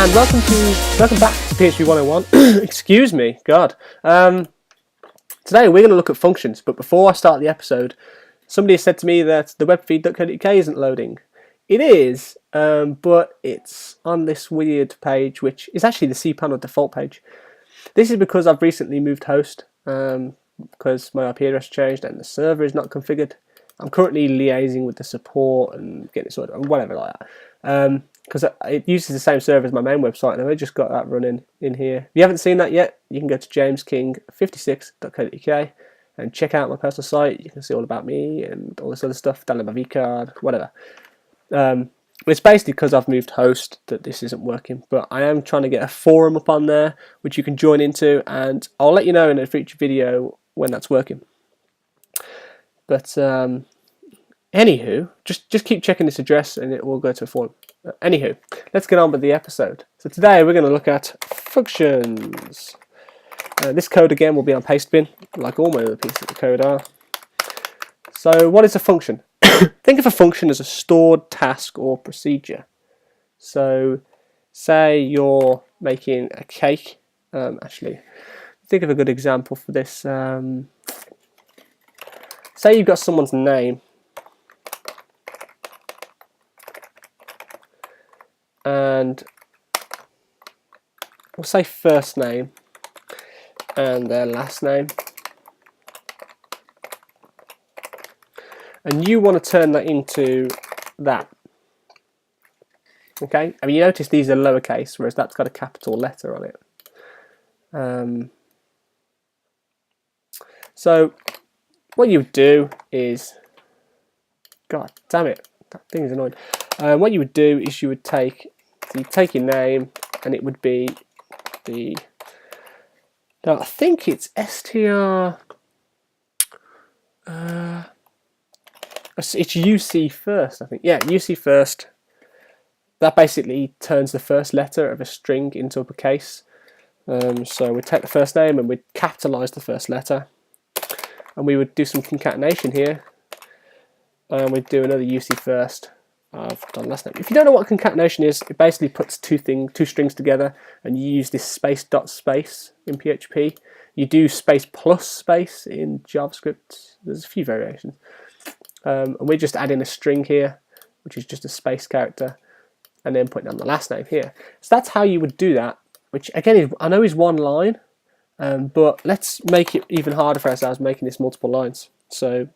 and welcome back to PHP101. Excuse me, God. Today we're going to look at functions, but before I start the episode, somebody has said to me that the webfeed.co.uk isn't loading. It is, but it's on this weird page, which is actually the cPanel default page. This is because I've recently moved host, because my IP address changed and the server is not configured. I'm currently liaising with the support and getting it sorted, and whatever like that. Because it uses the same server as my main website, and I've just got that running in here. If you haven't seen that yet, you can go to jamesking56.co.uk and check out my personal site. You can see all about me and all this other stuff, download my vCard, whatever. It's basically because I've moved host that this isn't working, but I am trying to get a forum up on there which you can join into, and I'll let you know in a future video when that's working. But anywho, just keep checking this address and it will go to a forum. Anywho, let's get on with the episode. So today we're going to look at functions. This code again will be on Pastebin, like all my other pieces of code are. So what is a function? Think of a function as a stored task or procedure. So say you're making a cake. Actually, think of a good example for this. Say you've got someone's name, and we'll say first name and their last name, and you want to turn that into that. Okay, I mean, you notice these are lowercase, whereas that's got a capital letter on it. So what you would do is, God damn it, that thing is annoying. What you would do is you would take your name, and it would be the, now I think it's str, it's UC first, I think. Yeah, UC first. That basically turns the first letter of a string into uppercase. So we'd take the first name and we'd capitalise the first letter, and we would do some concatenation here, and we'd do another UC first. I've done last name. If you don't know what concatenation is, it basically puts two strings together, and you use this space dot space in PHP. You do space plus space in JavaScript. There's a few variations. And we're just adding a string here, which is just a space character, and then putting down the last name here. So that's how you would do that, which again I know is one line, but let's make it even harder for ourselves, making this multiple lines. So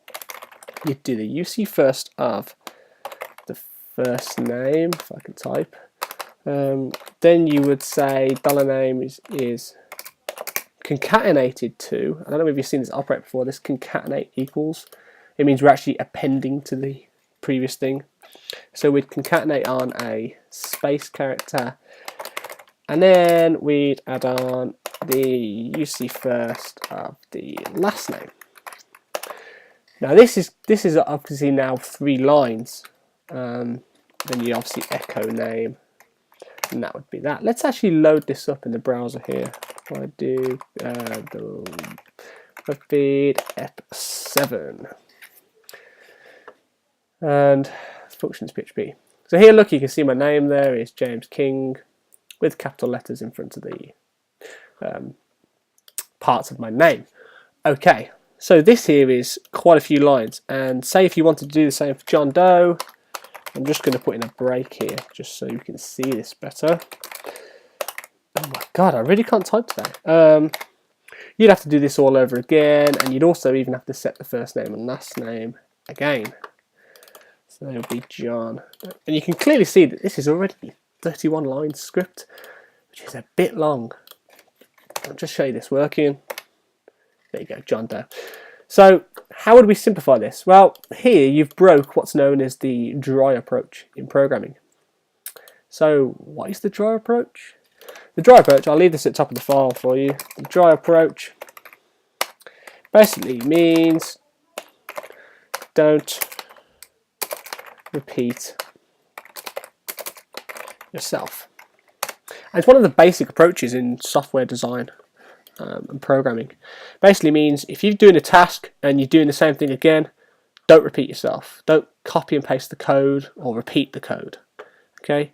you do the UC first of the first name, if I can type. Then you would say $name is concatenated to, I don't know if you've seen this operate before, this concatenate equals. It means we're actually appending to the previous thing. So we'd concatenate on a space character, and then we'd add on the UC first of the last name. Now this is obviously now 3 lines. Then you obviously echo name, and that would be that. Let's actually load this up in the browser here. If I do the webfeed ep7 and functions PHP. So here, look, you can see my name there is James King with capital letters in front of the parts of my name. Okay, so this here is quite a few lines, and say if you wanted to do the same for John Doe, I'm just going to put in a break here just so you can see this better. Oh my God, I really can't type today. You'd have to do this all over again, and you'd also even have to set the first name and last name again. So that would be John. And you can clearly see that this is already 31 line script, which is a bit long. I'll just show you this working. There you go, John Doe. So how would we simplify this? Well, here you've broke what's known as the dry approach in programming. So what is the dry approach? The dry approach, I'll leave this at the top of the file for you. The dry approach basically means don't repeat yourself. And it's one of the basic approaches in software design and programming. Basically means if you're doing a task and you're doing the same thing again, don't repeat yourself. Don't copy and paste the code or repeat the code. Okay.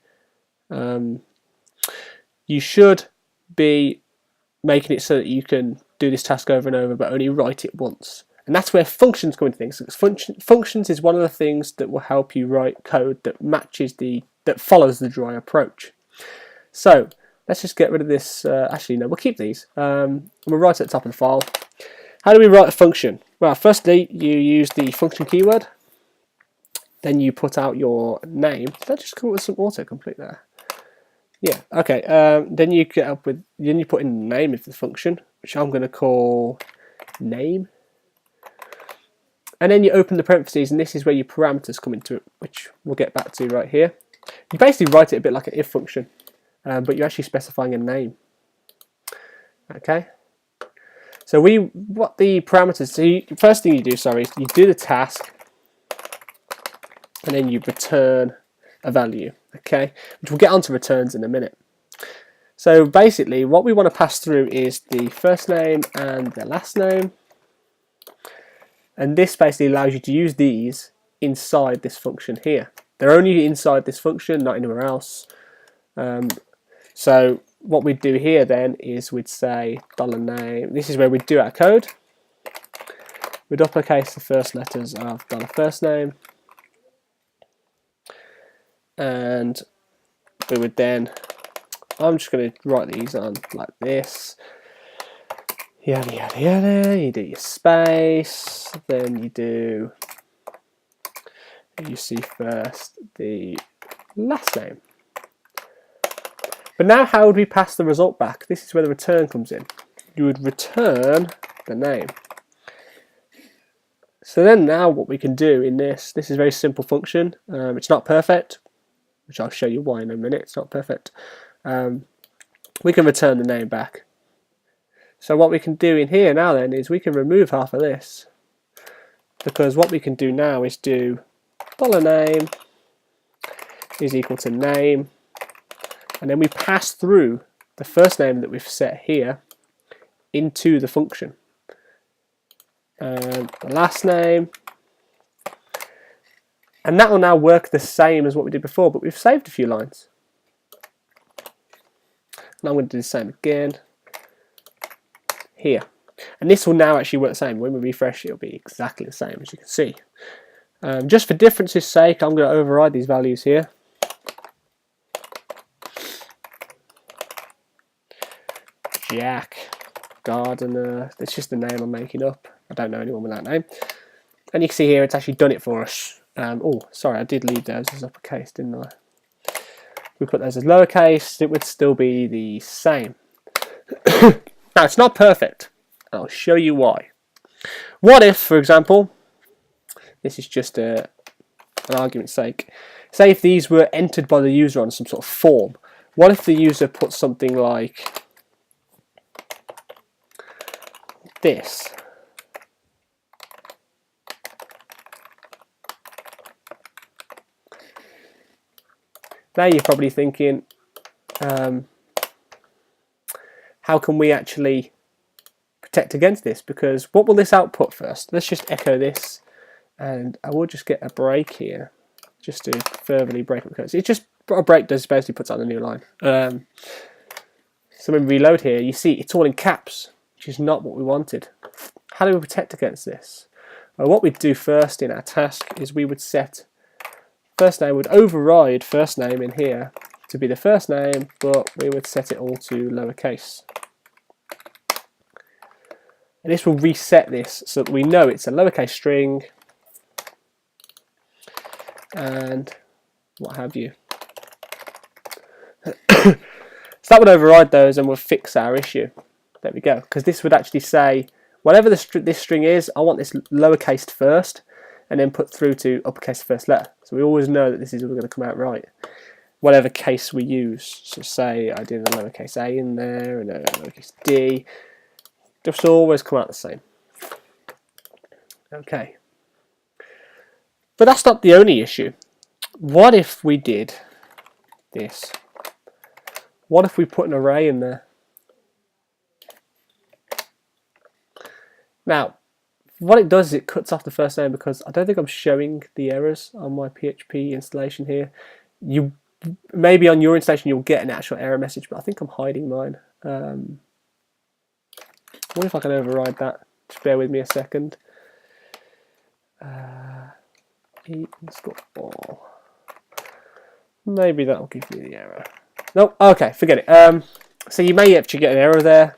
You should be making it so that you can do this task over and over, but only write it once. And that's where functions come into things. Functions is one of the things that will help you write code that that follows the dry approach. So let's just get rid of this. Actually, no, we'll keep these. We'll write at the top of the file. How do we write a function? Well, firstly, you use the function keyword. Then you put out your name. Did I just come up with some autocomplete there? Yeah. Okay. Then you put in the name of the function, which I'm going to call name. And then you open the parentheses, and this is where your parameters come into it, which we'll get back to right here. You basically write it a bit like an if function, but you're actually specifying a name. Okay. So what the parameters? So first thing you do, is you do the task, and then you return a value. Okay, which we'll get onto returns in a minute. So basically, what we want to pass through is the first name and the last name. And this basically allows you to use these inside this function here. They're only inside this function, not anywhere else. So what we'd do here then is we'd say $name. This is where we'd do our code. We'd uppercase the first letters of $first name. And we would then, I'm just going to write these on like this. Yada yada yada, you do your space, then you see first the last name. But now how would we pass the result back? This is where the return comes in. You would return the name. So then now what we can do in this is a very simple function. It's not perfect, which I'll show you why in a minute. It's not perfect. We can return the name back. So what we can do in here now then is we can remove half of this, because what we can do now is do $name is equal to name, and then we pass through the first name that we've set here into the function, and the last name, and that will now work the same as what we did before, but we've saved a few lines. And I'm going to do the same again here, and this will now actually work the same. When we refresh, it'll be exactly the same, as you can see. Just for difference's sake, I'm going to override these values here. Jack Gardener, that's just the name I'm making up. I don't know anyone with that name. And you can see here it's actually done it for us. Oh, sorry, I did leave those as uppercase, didn't I? If we put those as lowercase, it would still be the same. Now, it's not perfect. I'll show you why. What if, for example, this is just an argument's sake, say if these were entered by the user on some sort of form, what if the user put something like this? Now you're probably thinking, how can we actually protect against this? Because what will this output first? Let's just echo this, and I will just get a break here, just to furtherly break up code. It's just what a break does, basically puts on a new line. So when we reload here, you see it's all in caps, which is not what we wanted. How do we protect against this? Well, what we'd do first in our task is we would set first name, would override first name in here to be the first name, but we would set it all to lowercase. And this will reset this so that we know it's a lowercase string and what have you. So that would override those and we'll fix our issue. There we go. Because this would actually say, whatever this string is, I want this lowercased first and then put through to uppercase first letter. So we always know that this is going to come out right, whatever case we use. So say I did a lowercase a in there and a lowercase d, just always come out the same. Okay. But that's not the only issue. What if we did this? What if we put an array in there? Now, what it does is it cuts off the first name, because I don't think I'm showing the errors on my PHP installation here. You maybe on your installation you'll get an actual error message, but I think I'm hiding mine. I wonder if I can override that. Just bear with me a second. E_all. Maybe that'll give me the error. Nope. Okay, forget it. So you may actually get an error there.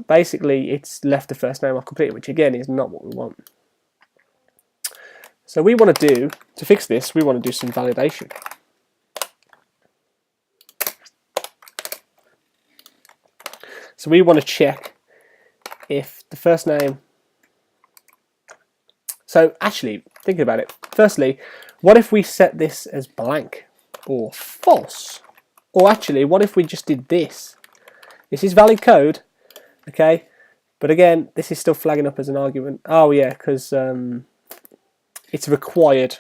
Basically, it's left the first name off completely, which again is not what we want. So we want to fix this, we want to do some validation. So we want to check if the first name... So actually, thinking about it, firstly, what if we set this as blank or false? Or actually, what if we just did this? This is valid code, okay? But again, this is still flagging up as an argument. Oh yeah, because it's a required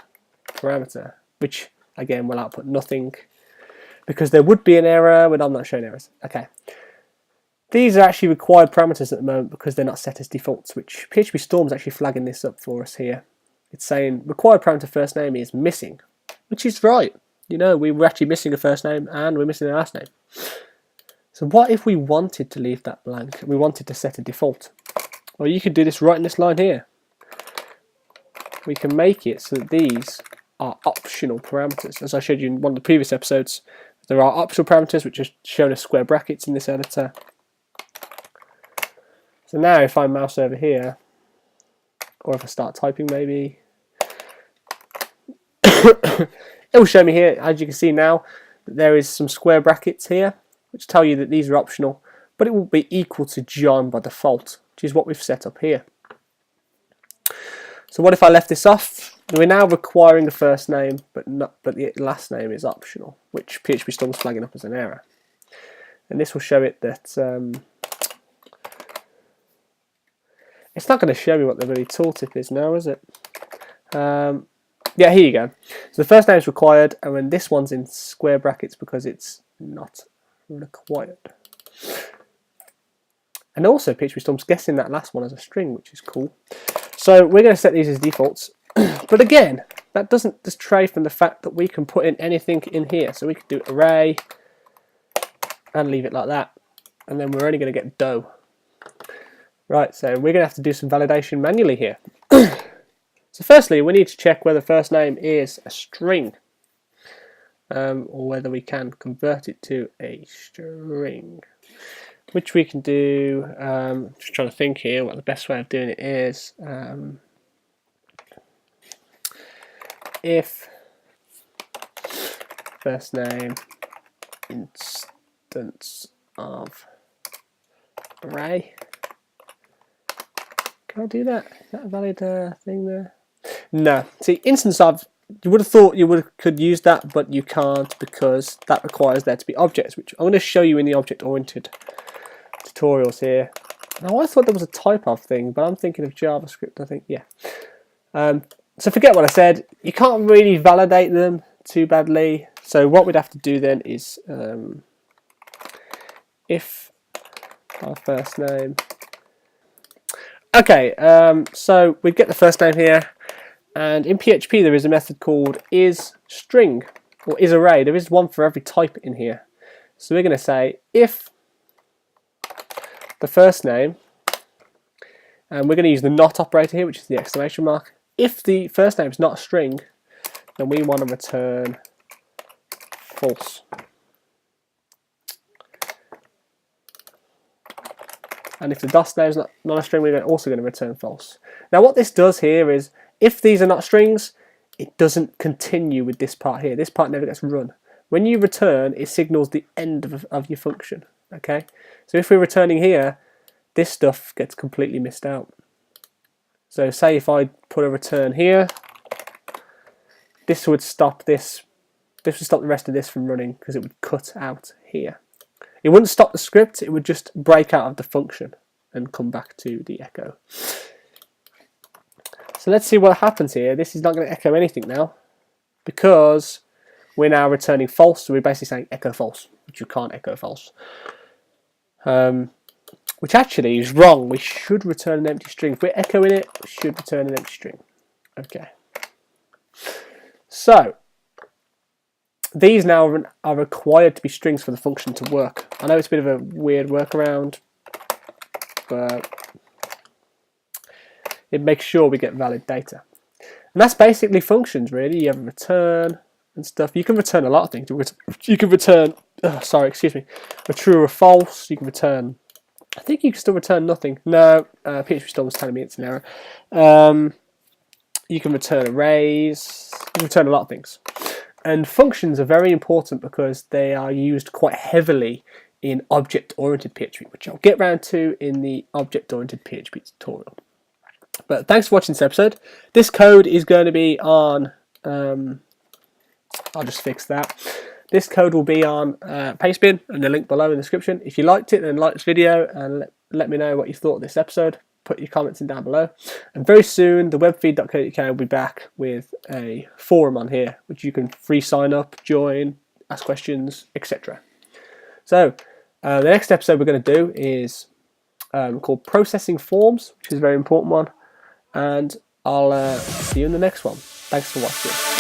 parameter, which again will output nothing because there would be an error, but I'm not showing errors. Okay. These are actually required parameters at the moment because they're not set as defaults, which PHP Storm is actually flagging this up for us here. It's saying required parameter first name is missing, which is right. You know, we were actually missing a first name and we're missing a last name. So what if we wanted to leave that blank? We wanted to set a default. Well, you could do this right in this line here. We can make it so that these are optional parameters. As I showed you in one of the previous episodes, there are optional parameters which are shown as square brackets in this editor. So now if I mouse over here, or if I start typing maybe, it will show me here, as you can see now, that there is some square brackets here, which tell you that these are optional, but it will be equal to John by default, which is what we've set up here. So what if I left this off? We're now requiring the first name, but the last name is optional, which PHP Storm is flagging up as an error. And this will show it that it's not going to show me what the really tooltip is now, is it? Yeah, here you go. So the first name is required, and then this one's in square brackets because it's not required. And also PHP Storm's guessing that last one as a string, which is cool. So we're going to set these as defaults. But again, that doesn't stray from the fact that we can put in anything in here. So we could do array and leave it like that. And then we're only going to get dough. Right, so we're going to have to do some validation manually here. So firstly, we need to check whether first name is a string. Or whether we can convert it to a string. Which we can do, just trying to think here what the best way of doing it is. If first name instance of array. Can I do that? Is that a valid thing there? No. See, instance of, you would have thought you could use that, but you can't because that requires there to be objects, which I'm going to show you in the object-oriented tutorials here. Now I thought there was a type of thing, but I'm thinking of JavaScript, I think, yeah. So forget what I said. You can't really validate them too badly. So what we'd have to do then is if our first name. Okay, so we get the first name here, and in PHP there is a method called isString or isArray. There is one for every type in here. So we're going to say if the first name, and we're going to use the not operator here, which is the exclamation mark. If the first name is not a string, then we want to return false. And if the last name is not a string, we're also going to return false. Now what this does here is, if these are not strings, it doesn't continue with this part here. This part never gets run. When you return, it signals the end of your function. Okay, so if we're returning here, this stuff gets completely missed out. So say if I put a return here, this would stop this. This would stop the rest of this from running because it would cut out here. It wouldn't stop the script, it would just break out of the function and come back to the echo. So let's see what happens here. This is not going to echo anything now because we're now returning false, so we're basically saying echo false, which you can't echo false. Which actually is wrong. We should return an empty string. If we're echoing it, we should return an empty string. Okay. So these now are required to be strings for the function to work. I know it's a bit of a weird workaround, but it makes sure we get valid data. And that's basically functions, really. You have a return and stuff. You can return a lot of things. You can return, a true or a false. You can return, I think you can still return nothing. No, PHP Storm was telling me it's an error. You can return arrays. You can return a lot of things. And functions are very important because they are used quite heavily in object-oriented PHP, which I'll get round to in the object-oriented PHP tutorial. But thanks for watching this episode. This code is going to be on, I'll just fix that. This code will be on Pastebin and the link below in the description. If you liked it, then like this video and let me know what you thought of this episode. Put your comments in down below. And very soon, the webfeed.co.uk will be back with a forum on here, which you can free sign up, join, ask questions, etc. So, the next episode we're going to do is called Processing Forms, which is a very important one. And I'll see you in the next one. Thanks for watching.